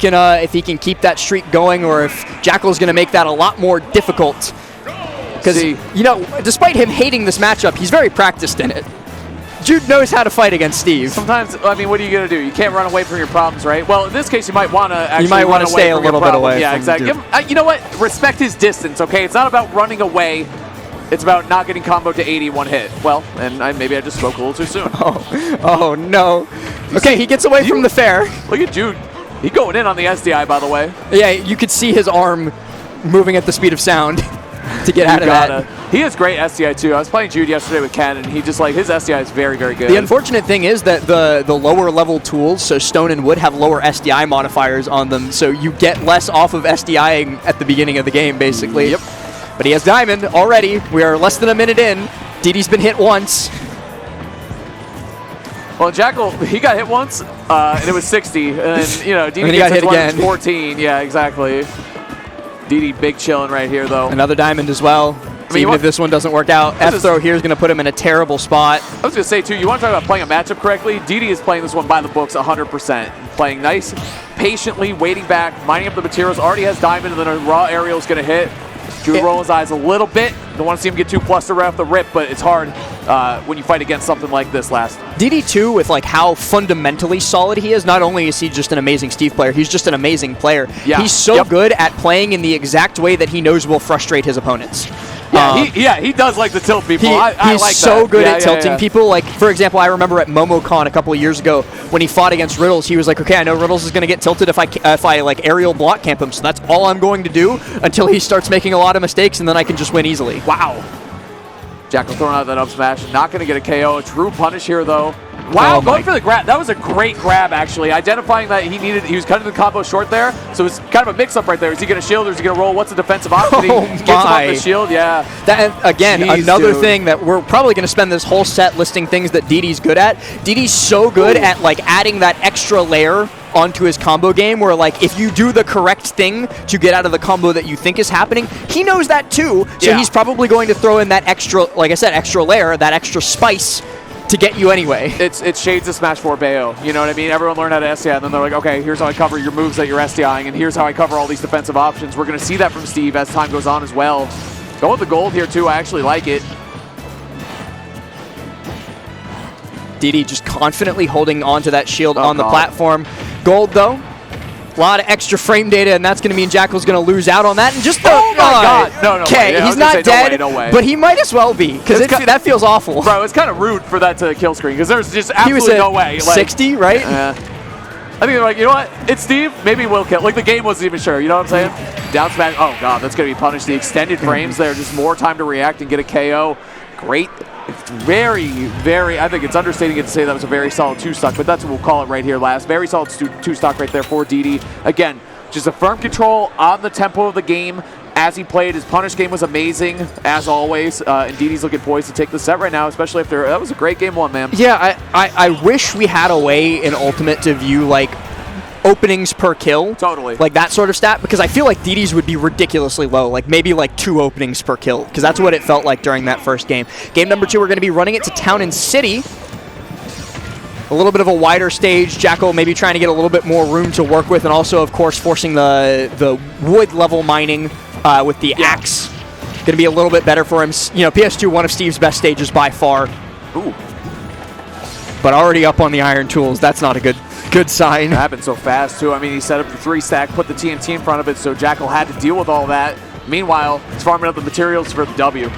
if he can keep that streak going, or if Jackal's going to make that a lot more difficult. Because, you know, despite him hating this matchup, he's very practiced in it. Jude knows how to fight against Steve. Sometimes, I mean, what are you going to do? You can't run away from your problems, right? Well, in this case, you might want to actually stay a little bit away. Yeah, exactly. You know what? Respect his distance, okay? It's not about running away. It's about not getting comboed to 80 one hit. Well, and maybe I just spoke a little too soon. Oh no. Okay, he gets away from the fair. Look at Jude. He's going in on the SDI, by the way. Yeah, you could see his arm moving at the speed of sound to get out of that. He has great SDI too. I was playing Jude yesterday with Ken, and he just like his SDI is very, very good. The unfortunate thing is that the lower level tools, so Stone and Wood, have lower SDI modifiers on them, so you get less off of SDIing at the beginning of the game, basically. Yep. But he has Diamond already. We are less than a minute in. DDee's been hit once. Well, Jackal, he got hit once, and it was 60. And, you know, DDee got hit again. 14. Yeah, exactly. DDee big chilling right here, though. Another Diamond as well. So even if this one doesn't work out, F-throw here is going to put him in a terrible spot. I was going to say, too, you want to talk about playing a matchup correctly? DDee is playing this one by the books 100%. Playing nice, patiently, waiting back, mining up the materials. Already has Diamond, and then a raw aerial is going to hit. Jude rolling his eyes a little bit. Don't want to see him get too flustered right off the rip, but it's hard when you fight against something like this last. DDee, too, with like how fundamentally solid he is, not only is he just an amazing Steve player, he's just an amazing player. Yeah. He's so good at playing in the exact way that he knows will frustrate his opponents. He does like to tilt people. He's like so that. good at tilting people. Like, for example, I remember at MomoCon a couple of years ago when he fought against Riddles, he was like, okay, I know Riddles is going to get tilted if I like aerial block camp him, so that's all I'm going to do until he starts making a lot of mistakes, and then I can just win easily. Wow. Jackal throwing out that up smash. Not going to get a KO. A true punish here, though. Wow, going for the grab. That was a great grab, actually. Identifying that he was cutting the combo short there, so it's kind of a mix-up right there. Is he going to shield or is he going to roll? What's the defensive option? He gets him off the shield, yeah. That, again, another thing that we're probably going to spend this whole set listing things that DDee's good at. DDee's so good at, like, adding that extra layer onto his combo game where, like, if you do the correct thing to get out of the combo that you think is happening, he knows that too, so he's probably going to throw in that extra, like I said, extra layer, that extra spice to get you anyway. It's shades of Smash 4 Bayo. You know what I mean? Everyone learned how to SDI, and then they're like, okay, here's how I cover your moves that you're SDIing, and here's how I cover all these defensive options. We're going to see that from Steve as time goes on as well. Go with the gold here, too. I actually like it. DDee just confidently holding onto that shield on the platform. Gold, though. A lot of extra frame data, and that's going to mean Jackal's going to lose out on that. And just oh my God! No, okay, yeah, he's not dead, no way. But he might as well be because that feels awful. Bro, it's kind of rude for that to kill screen because there's just absolutely no way. Like, 60, right? I think they're like, you know what? It's Steve. Maybe we'll kill. Like the game wasn't even sure. You know what I'm saying? Down smash. Oh God, that's going to be punished. The extended frames there, just more time to react and get a KO. Great. It's very, very, I think it's understating it to say that was a very solid two-stock, but that's what we'll call it right here last. Very solid two-stock right there for DDee. Again, just a firm control on the tempo of the game as he played. His punish game was amazing, as always, and DDee's looking poised to take the set right now, especially after, that was a great game one, man. Yeah, I wish we had a way in Ultimate to view, like, openings per kill. Totally. Like that sort of stat, because I feel like DDee's would be ridiculously low, like maybe like 2 openings per kill, because that's what it felt like during that first game. Game number 2, we're going to be running it to Town and City. A little bit of a wider stage. Jackal maybe trying to get a little bit more room to work with, and also, of course, forcing the wood level mining with the axe. Going to be a little bit better for him. You know, PS2, one of Steve's best stages by far. Ooh. But already up on the iron tools. That's not a good sign. It happened so fast, too. I mean, he set up the 3-stack, put the TNT in front of it, so Jackal had to deal with all that. Meanwhile, he's farming up the materials for the W.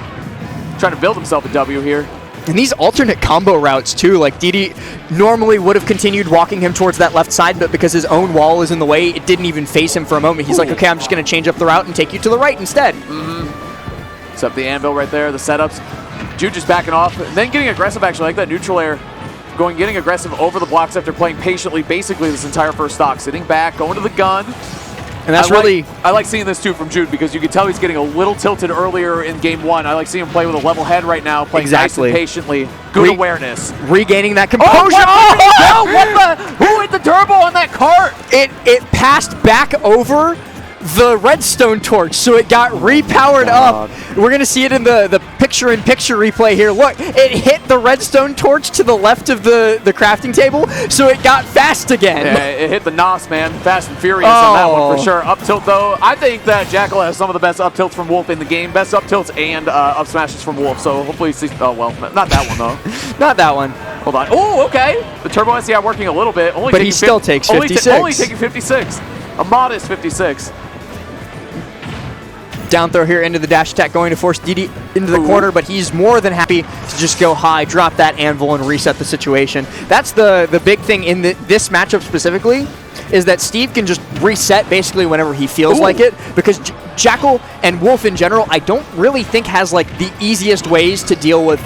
Trying to build himself a W here. And these alternate combo routes, too. Like, DDee normally would have continued walking him towards that left side, but because his own wall is in the way, it didn't even face him for a moment. He's like, okay, I'm just going to change up the route and take you to the right instead. Set up the anvil right there, the setups. Jude just backing off, and then getting aggressive, actually, like that neutral air. Getting aggressive over the blocks after playing patiently basically this entire first stock. Sitting back, going to the gun. And that's I like seeing this too from Jude because you can tell he's getting a little tilted earlier in game 1. I like seeing him play with a level head right now, playing nice and patiently. Good awareness. Regaining that composure. Who hit the turbo on that cart? It passed back over the redstone torch, so it got repowered up. We're going to see it in the picture-in-picture replay here. Look, it hit the redstone torch to the left of the crafting table, so it got fast again. Yeah, it hit the NOS, man. Fast and furious on that one for sure. Up tilt, though, I think that Jackal has some of the best up tilts from Wolf in the game. Best up tilts and up smashes from Wolf, so hopefully he sees... Oh, well, not that one, though. Not that one. Hold on. Oh, okay. The Turbo SCI working a little bit. But he still takes 56. Only taking 56. A modest 56. Down throw here into the dash attack, going to force DDee into the corner, but he's more than happy to just go high, drop that anvil, and reset the situation. That's the big thing in this matchup specifically, is that Steve can just reset basically whenever he feels like it, because Jackal and Wolf in general, I don't really think has like the easiest ways to deal with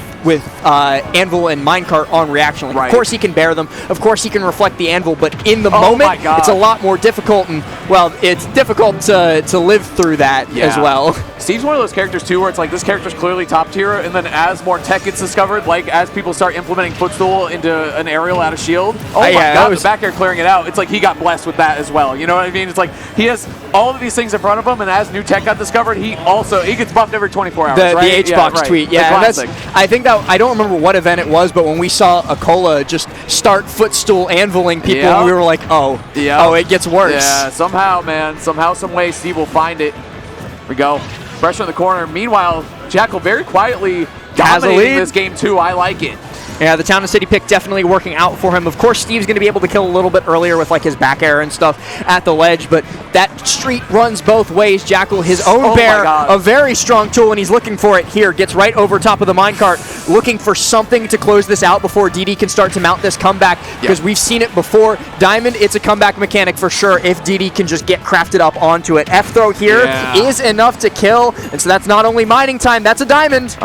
anvil and minecart on reaction. Like, Of course he can bear them, of course he can reflect the anvil, but in the moment, it's a lot more difficult, and well, it's difficult to live through that as well. Steve's one of those characters too where it's like this character's clearly top tier, and then as more tech gets discovered, like as people start implementing footstool into an aerial out of shield, my god, the back air clearing it out, it's like he got blessed with that as well. You know what I mean? It's like he has all of these things in front of him, and as new tech got discovered, he gets buffed every 24 hours, right? The HBox tweet, that's, I think that, I don't remember what event it was, but when we saw Akola just start footstool anviling people, we were like, oh, it gets worse. Yeah, somehow, man, some way Steve will find it. Here we go. Pressure in the corner. Meanwhile, Jackal very quietly dominating this game too. I like it. Yeah, the Town and City pick definitely working out for him. Of course, Steve's going to be able to kill a little bit earlier with like his back air and stuff at the ledge, but that street runs both ways. Jackal, his own bear, a very strong tool, and he's looking for it here. Gets right over top of the minecart, looking for something to close this out before DDee can start to mount this comeback, because we've seen it before. Diamond, it's a comeback mechanic for sure if DDee can just get crafted up onto it. F-throw here is enough to kill, and so that's not only mining time, that's a diamond.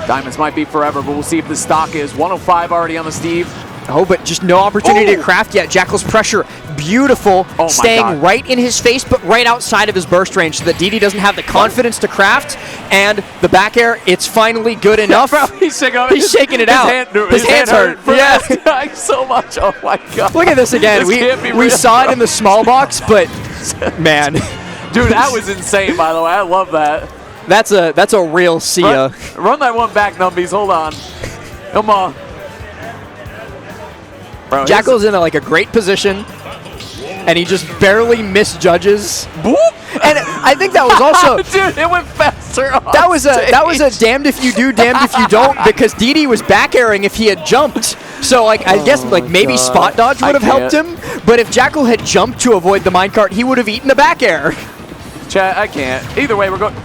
Diamonds might be forever, but we'll see if the stock is. 105 already on the Steve. Oh, but just no opportunity to craft yet. Jackal's pressure, beautiful, staying right in his face, but right outside of his burst range, so that DDee doesn't have the confidence to craft. And the back air, it's finally good enough. He's shaking it out. His hands hurt. Yeah, so much. Oh my god. Look at this again. We saw it in the small box, but man, dude, that was insane. By the way, I love that. That's a real see ya. Run that one back, Numbies. Hold on. Come on. Bro, Jackal's in a great position, and he just barely misjudges. Boop. And I think that was also dude, it went faster. That was a damned if you do, damned if you don't, because DDee was back airing if he had jumped. So I guess maybe spot dodge would have helped him, but if Jackal had jumped to avoid the minecart, he would have eaten a back air. Chat, I can't. Either way, we're going.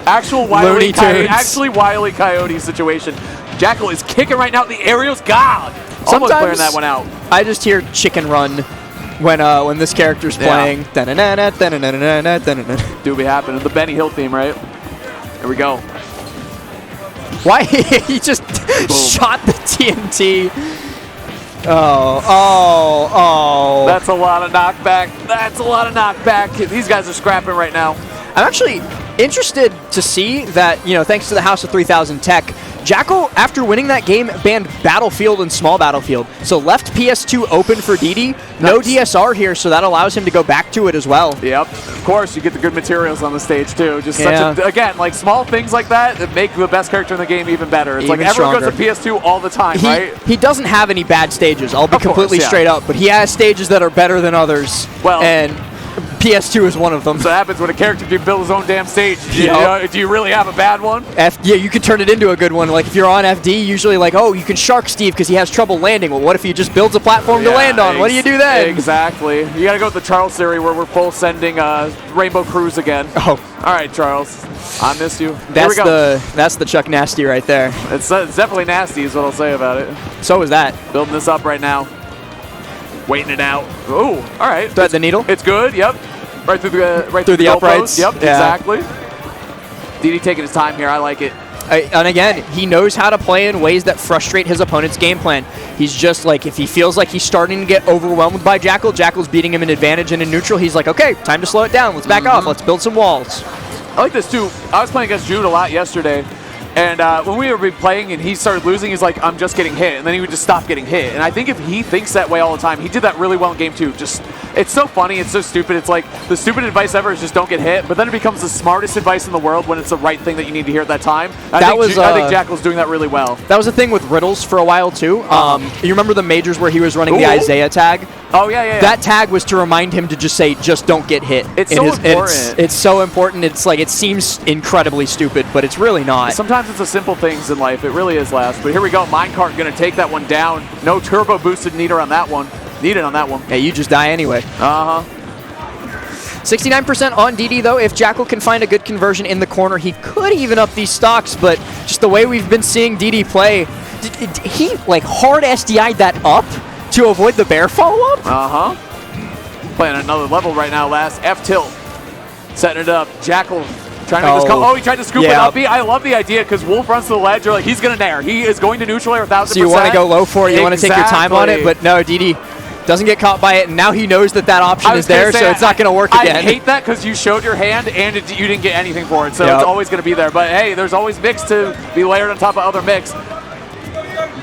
Actually Wile E. Coyote situation. Jackal is kicking right now. The aerial's gone. Almost clearing that one out. I just hear chicken run when this character's playing. Do be happening. The Benny Hill theme, right? Here we go. Why he just shot the TNT? Oh. That's a lot of knockback. These guys are scrapping right now. I'm actually interested to see that, thanks to the House of 3000 tech, Jackal, after winning that game, banned Battlefield and Small Battlefield. So left PS2 open for DDee. No DSR here, so that allows him to go back to it as well. Yep. Of course, you get the good materials on the stage, too. Just again, small things like that make the best character in the game even better. It's like everyone goes to PS2 all the time, right? He doesn't have any bad stages. I'll be completely straight up. But he has stages that are better than others. Well, and PS2 is one of them. So that happens when a character can build his own damn stage. Do you really have a bad one? Yeah, you can turn it into a good one. Like if you're on FD, usually you can shark Steve because he has trouble landing. Well, what if he just builds a platform to land on? What do you do then? Exactly. You got to go with the Charles theory where we're full sending Rainbow Cruise again. Oh. All right, Charles. I missed you. That's the Chuck Nasty right there. It's definitely nasty is what I'll say about it. So is that. Building this up right now. Waiting it out. Ooh, all right. Thread the needle. It's good. Yep. Right through the uprights. Yep. Yeah. Exactly. DDee taking his time here. I like it. And again, he knows how to play in ways that frustrate his opponent's game plan. He's just if he feels like he's starting to get overwhelmed by Jackal, Jackal's beating him in advantage and in neutral, he's like, okay, time to slow it down. Let's back off. Let's build some walls. I like this too. I was playing against Jude a lot yesterday. And when we were playing and he started losing, he's like, I'm just getting hit. And then he would just stop getting hit. And I think if he thinks that way all the time, he did that really well in game 2. Just, it's so funny. It's so stupid. It's like the stupid advice ever is just don't get hit. But then it becomes the smartest advice in the world when it's the right thing that you need to hear at that time. I think Jackal's doing that really well. That was the thing with Riddles for a while, too. You remember the majors where he was running the Isaiah tag? Oh, yeah. That tag was to remind him to just say, just don't get hit. It's so important. It's so important. It's like, it seems incredibly stupid, but it's really not. Sometimes it's the simple things in life. It really is, last. But here we go. Minecart going to take that one down. No turbo boosted needed on that one. Yeah, you just die anyway. 69% on DDee, though. If Jackal can find a good conversion in the corner, he could even up these stocks, but just the way we've been seeing DDee play, he like hard SDI'd that up to avoid the bear follow-up? Playing another level right now, last. F-tilt. Setting it up. Jackal trying to make this come. Oh, he tried to scoop it up. I love the idea because Wolf runs to the ledge. You're like, he's going to nair. He is going to neutral air 1000%. So you want to go low for it. You want to take your time on it, but no, DDee doesn't get caught by it, and now he knows that that option is there, so it's not going to work again. I hate that because you showed your hand and you didn't get anything for it, so it's always going to be there. But hey, there's always mix to be layered on top of other mix.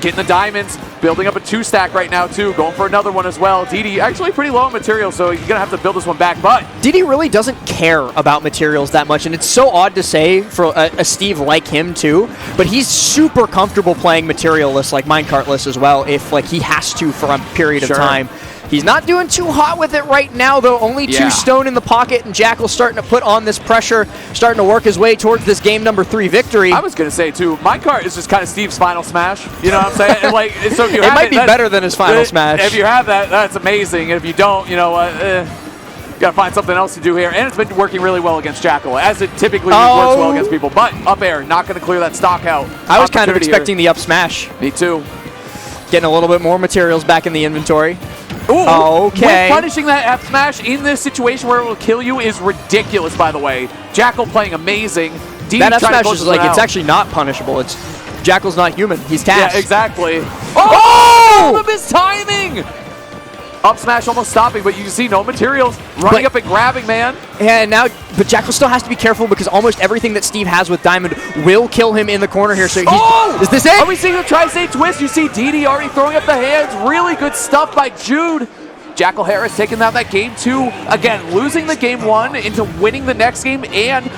Getting the diamonds, building up a 2-stack right now too, going for another one as well. DDee actually pretty low on material, so you're going to have to build this one back, but DDee really doesn't care about materials that much, and it's so odd to say for a Steve like him too, but he's super comfortable playing materialless, like minecartless as well, if like he has to for a period of time. He's not doing too hot with it right now, though. Only 2 stone in the pocket, and Jackal's starting to put on this pressure, starting to work his way towards this game number 3 victory. I was going to say, too, minecart is just kind of Steve's final smash. You know what I'm saying? And like, so if you it might be better than his final smash. If you have that, that's amazing. And if you don't, you know what? You got to find something else to do here. And it's been working really well against Jackal, as it typically works well against people. But up air, not going to clear that stock out. I was kind of expecting the up smash. Me too. Getting a little bit more materials back in the inventory. Ooh, okay. Punishing that F smash in this situation where it will kill you is ridiculous, by the way. Jackal playing amazing. That F smash is like, it's actually not punishable. It's Jackal's not human. He's tasked. Yeah, exactly. Oh! The mistiming! Up smash almost stopping, but you can see no materials. Running up and grabbing, man. And now, but Jackal still has to be careful because almost everything that Steve has with Diamond will kill him in the corner here. So is this it? Are we seeing a tri-state twist? You see DDee already throwing up the hands. Really good stuff by Jude. Jackal Harris taking down that game 2. Again, losing the game 1 into winning the next game and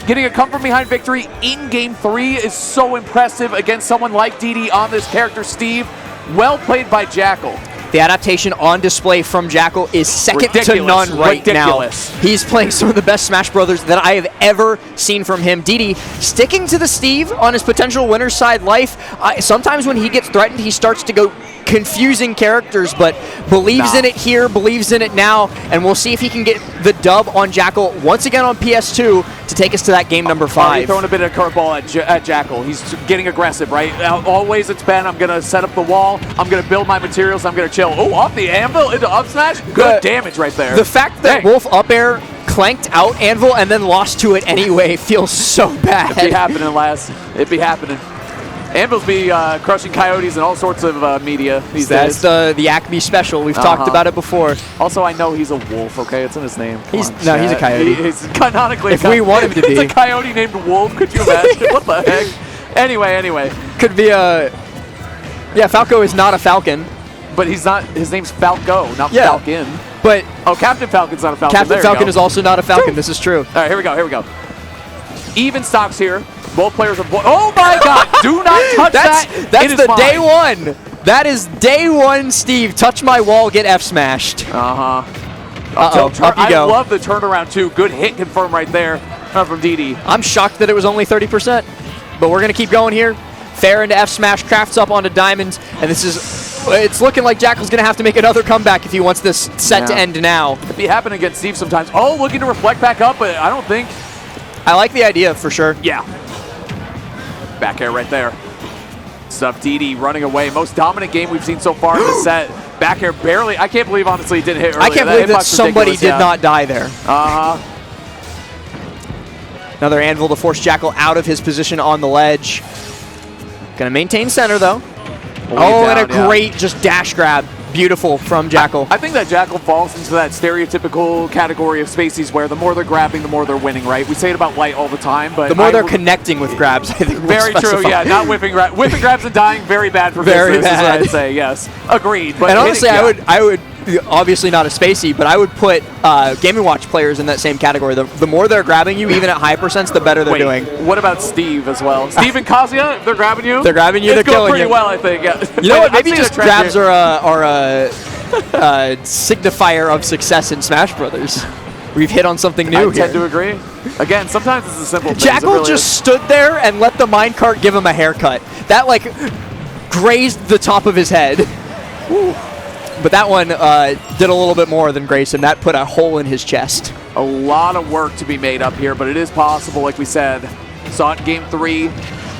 getting a come from behind victory in game 3 is so impressive against someone like DDee on this character, Steve. Well played by Jackal. The adaptation on display from Jackal is second to none right now. He's playing some of the best Smash Brothers that I have ever seen from him. DDee sticking to the Steve on his potential winner's side life. Sometimes when he gets threatened, he starts to go confusing characters, but believes in it here, believes in it now, and we'll see if he can get the dub on Jackal once again on PS2 to take us to that game number 5. Throwing a bit of curveball at Jackal. He's getting aggressive, right? Always it's been, I'm going to set up the wall, I'm going to build my materials, I'm going to chill. Oh, off the anvil into up smash. Good damage right there. The fact that Wolf up air clanked out anvil and then lost to it anyway feels so bad. It'd be happening, lass. It'd be happening. Anvils be crushing coyotes and all sorts of media these days. That's the Acme special. We've talked about it before. Also, I know he's a wolf, okay? It's in his name. He's a coyote. He's canonically if we want him to be. It's a coyote named Wolf. Could you imagine? What the heck? Anyway. Could be a... Yeah, Falco is not a falcon. But he's not... His name's Falco, not Falcon. But... Oh, Captain Falcon's not a falcon. Captain Falcon is also not a falcon. This is true. All right, here we go. Even stocks here. Both players are... Oh, my God. Do not touch that. That's the day 1. That is day 1, Steve. Touch my wall, get F smashed. Uh-huh. Up you go. I love the turnaround, too. Good hit confirmed right there from DDee. I'm shocked that it was only 30%. But we're going to keep going here. Fair into F smash, crafts up onto diamonds. And this is... It's looking like Jackal's going to have to make another comeback if he wants this set to end now. It'd be happening against Steve sometimes. Oh, looking to reflect back up, but I don't think... I like the idea for sure. Yeah. Back air right there. Stuff DDee running away. Most dominant game we've seen so far in the set. Back air barely. I can't believe, honestly, it didn't hit earlier. I can't believe that somebody did not die there. Another anvil to force Jackal out of his position on the ledge. Gonna maintain center, though. And a great just dash grab. beautiful from Jackal. I think that Jackal falls into that stereotypical category of spacies where the more they're grabbing, the more they're winning, right? We say it about Light all the time, but the more they're connecting with grabs, I think very true, yeah. Not whipping grabs. Whipping grabs and dying, very bad for very business, bad. is what I'd say, yes. Agreed. But and honestly, I would obviously not a spacey, but I would put Game & Watch players in that same category. The more they're grabbing you, even at high percents, the better they're doing. What about Steve as well? Steve and Kazuya, they're grabbing you? They're grabbing you, they're killing pretty you. well, I think, yeah. You know what, maybe just grabs are a signifier of success in Smash Brothers. We've hit on something new I tend to agree. Again, sometimes it's a simple thing. Jackal really just stood there and let the minecart give him a haircut. That, like, grazed the top of his head. Woo. But that one did a little bit more than grace him. That put a hole in his chest. A lot of work to be made up here, but it is possible, like we said. Saw it in Game 3.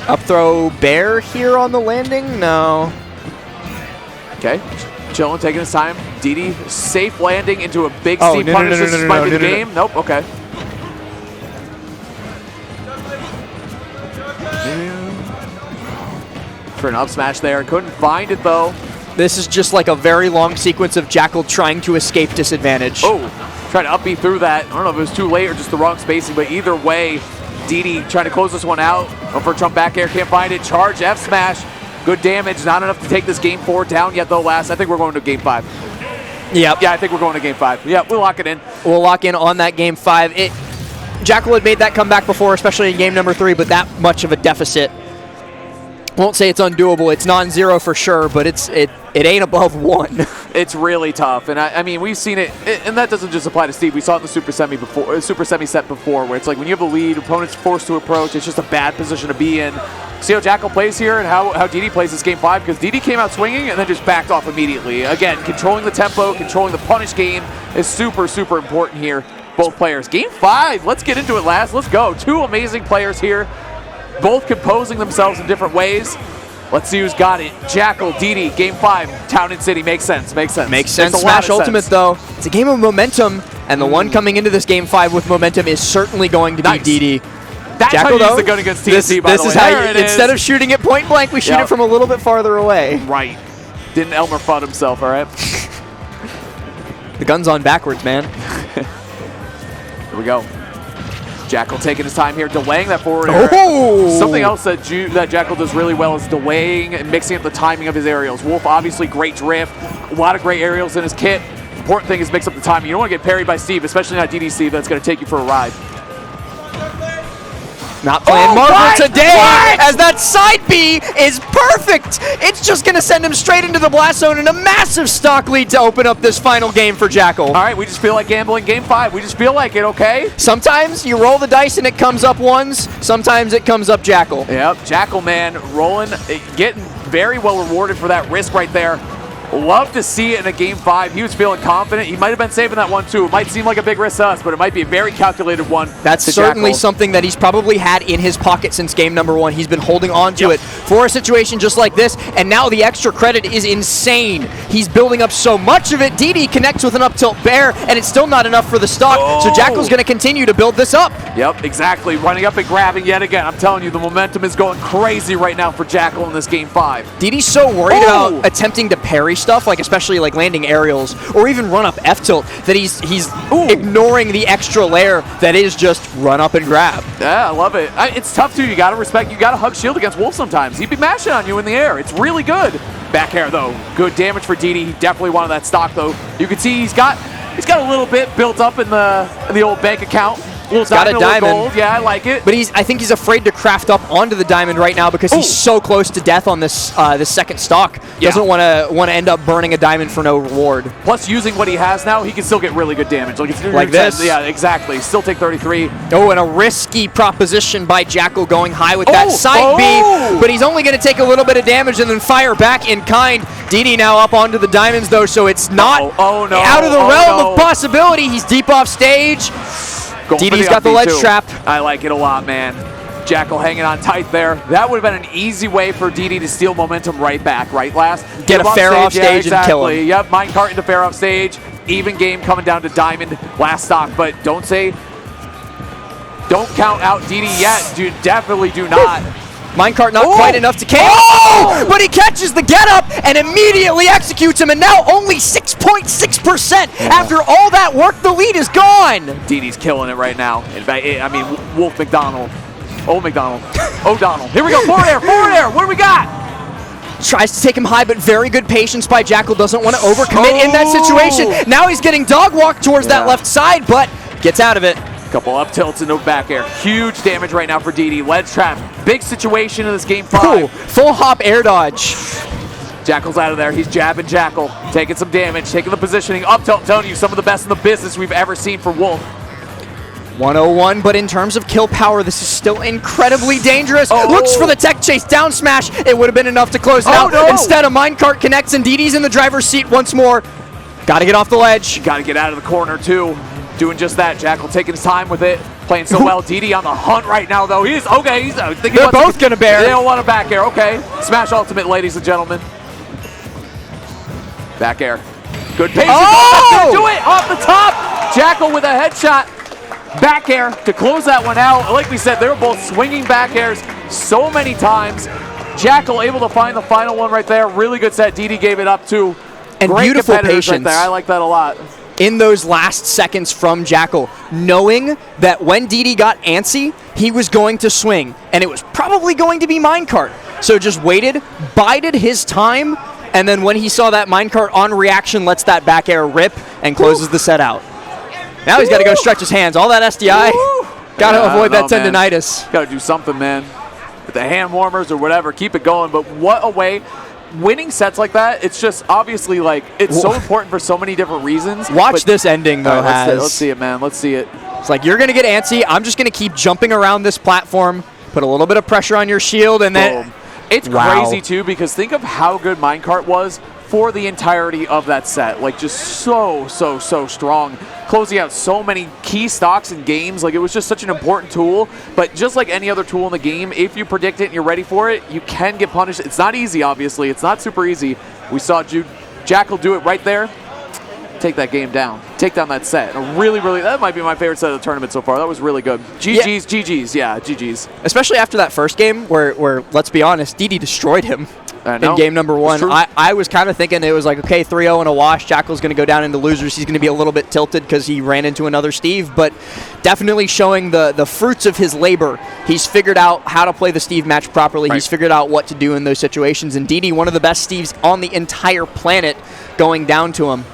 Up throw Bear here on the landing? No. Okay. Chillin', taking his time. DDee, safe landing into a big Oh, C punish. This might be the game. Nope, okay. For an up smash there. Couldn't find it, though. This is just like a very long sequence of Jackal trying to escape disadvantage. Oh, trying to up B through that. I don't know if it was too late or just the wrong spacing, but either way, DDee trying to close this one out. Going for a jump back air, can't find it. Charge F smash. Good damage, not enough to take this Game 4 down yet, though, last. I think we're going to Game 5. Yep. Yeah, I think we're going to Game 5. Yeah, we'll lock it in. We'll lock in on that Game 5. Jackal had made that comeback before, especially in game number 3, but that much of a deficit. Won't say it's undoable. It's non-zero for sure, but it ain't above 1. It's really tough, and I mean we've seen it, and that doesn't just apply to Steve. We saw it in the Super Semi set before, where it's like when you have the lead, opponent's forced to approach. It's just a bad position to be in. See how Jackal plays here and how DDee plays this Game 5, because DDee came out swinging and then just backed off immediately. Again, controlling the tempo, controlling the punish game is super, super important here. Both players. Game 5, let's get into it, Last. Let's go. Two amazing players here, both composing themselves in different ways. Let's see who's got it. Jackal, DDee, Game 5, Town and City. Makes sense, makes sense. Makes sense. Smash Ultimate, though. It's a game of momentum, and the one coming into this Game 5 with momentum is certainly going to be DDee. That's Jackal, how you use the gun against TNT, by the way. This is how instead of shooting it point blank, we shoot it from a little bit farther away. Right. Didn't Elmer Fudd himself, all right? The gun's on backwards, man. Here we go. Jackal taking his time here, delaying that forward air. Oh! Something else that Jackal does really well is delaying and mixing up the timing of his aerials. Wolf, obviously, great drift. A lot of great aerials in his kit. Important thing is mix up the timing. You don't want to get parried by Steve, especially not DDee Steve. That's going to take you for a ride. Not playing Marvel today, as that side B is perfect. It's just going to send him straight into the blast zone and a massive stock lead to open up this final game for Jackal. All right, we just feel like gambling Game 5. We just feel like it, okay? Sometimes you roll the dice and it comes up ones. Sometimes it comes up Jackal. Yep, Jackal, man, rolling, getting very well rewarded for that risk right there. Love to see it in a Game 5. He was feeling confident. He might have been saving that one, too. It might seem like a big risk to us, but it might be a very calculated one. That's certainly something that he's probably had in his pocket since game number 1. He's been holding on to it for a situation just like this, and now the extra credit is insane. He's building up so much of it. DDee connects with an up tilt Bear, and it's still not enough for the stock, so Jackal's going to continue to build this up. Yep, exactly. Running up and grabbing yet again. I'm telling you, the momentum is going crazy right now for Jackal in this Game 5. DDee's so worried about attempting to parry stuff, like especially like landing aerials or even run up F tilt, that he's ignoring the extra layer that is just run up and grab. Yeah, I love it. It's tough too. You got to respect. You got to hug shield against Wolf sometimes. He'd be mashing on you in the air. It's really good. Back air though, good damage for DDee. He definitely wanted that stock though. You can see he's got a little bit built up in the old bank account. He's got a diamond. Gold. Yeah, I like it. But I think he's afraid to craft up onto the diamond right now because he's so close to death on this this second stock. Doesn't want to end up burning a diamond for no reward. Plus, using what he has now, he can still get really good damage. Like this. Yeah, exactly. Still take 33. Oh, and a risky proposition by Jackal going high with that side B. But he's only going to take a little bit of damage and then fire back in kind. DDee now up onto the diamonds though, so it's not out of the realm of possibility. He's deep off stage. DDee's got the ledge trap. I like it a lot, man. Jackal hanging on tight there. That would have been an easy way for DDee to steal momentum right back, right, Last? Get a fair off stage and kill him. Yep, minecart into fair off stage. Even game coming down to diamond last stock, but don't count out DDee yet. Definitely do not. Minecart not quite enough to KO. Oh! But he catches the get up and immediately executes him, and now only 6.6%. After all that work, the lead is gone. DDee's killing it right now. In fact, I mean, Wolf McDonald. Old McDonald. O'Donnell. Here we go. Forward air. Forward air. What do we got? Tries to take him high, but very good patience by Jackal. Doesn't want to overcommit in that situation. Now he's getting dog walk towards that left side, but gets out of it. Couple up tilts and no back air. Huge damage right now for DDee. Ledge trap. Big situation in this game 5. Ooh, full hop air dodge. Jackal's out of there. He's jabbing Jackal. Taking some damage. Taking the positioning. Up tilt. I'm telling you, some of the best in the business we've ever seen for Wolf. 101, but in terms of kill power, this is still incredibly dangerous. Looks for the tech chase, down smash. It would have been enough to close it out. No. Instead, a minecart connects, and DDee's in the driver's seat once more. Got to get off the ledge. Got to get out of the corner, too. Doing just that. Jackal taking his time with it. Playing so well. DDee on the hunt right now, though. He's okay. He's thinking They're both going to bear. They don't want a back air. Okay. Smash ultimate, ladies and gentlemen. Back air. Good pace. Oh! Do it off the top. Jackal with a headshot. Back air to close that one out. Like we said, they were both swinging back airs so many times. Jackal able to find the final one right there. Really good set. DDee gave it up too. And great beautiful patience patience. right there. I like that a lot. In those last seconds from Jackal, knowing that when DDee got antsy, he was going to swing, and it was probably going to be minecart. So just waited, bided his time, and then when he saw that minecart on reaction, lets that back air rip and closes the set out. Now he's got to go stretch his hands. All that SDI, got to avoid that tendinitis. Got to do something, man. With the hand warmers or whatever, keep it going. But what a way. Winning sets like that, it's just obviously like, it's so important for so many different reasons. Watch this ending, though, Has. Let's see it, man. Let's see it. It's like, you're going to get antsy. I'm just going to keep jumping around this platform, put a little bit of pressure on your shield, and then... Boom. It's crazy, too, because think of how good Minecart was for the entirety of that set. Like, just so strong. Closing out so many key stocks in games. Like, it was just such an important tool. But just like any other tool in the game, if you predict it and you're ready for it, you can get punished. It's not easy, obviously. It's not super easy. We saw Jackal do it right there. Take that game down. Take down that set. Really, that might be my favorite set of the tournament so far. That was really good. GG's. Yeah, GG's. Especially after that first game where let's be honest, DDee destroyed him in game number 1. I was kind of thinking it was like, okay, 3-0 and a wash. Jackal's going to go down into losers. He's going to be a little bit tilted because he ran into another Steve, but definitely showing the fruits of his labor. He's figured out how to play the Steve match properly. He's figured out what to do in those situations, and DDee, one of the best Steves on the entire planet, going down to him.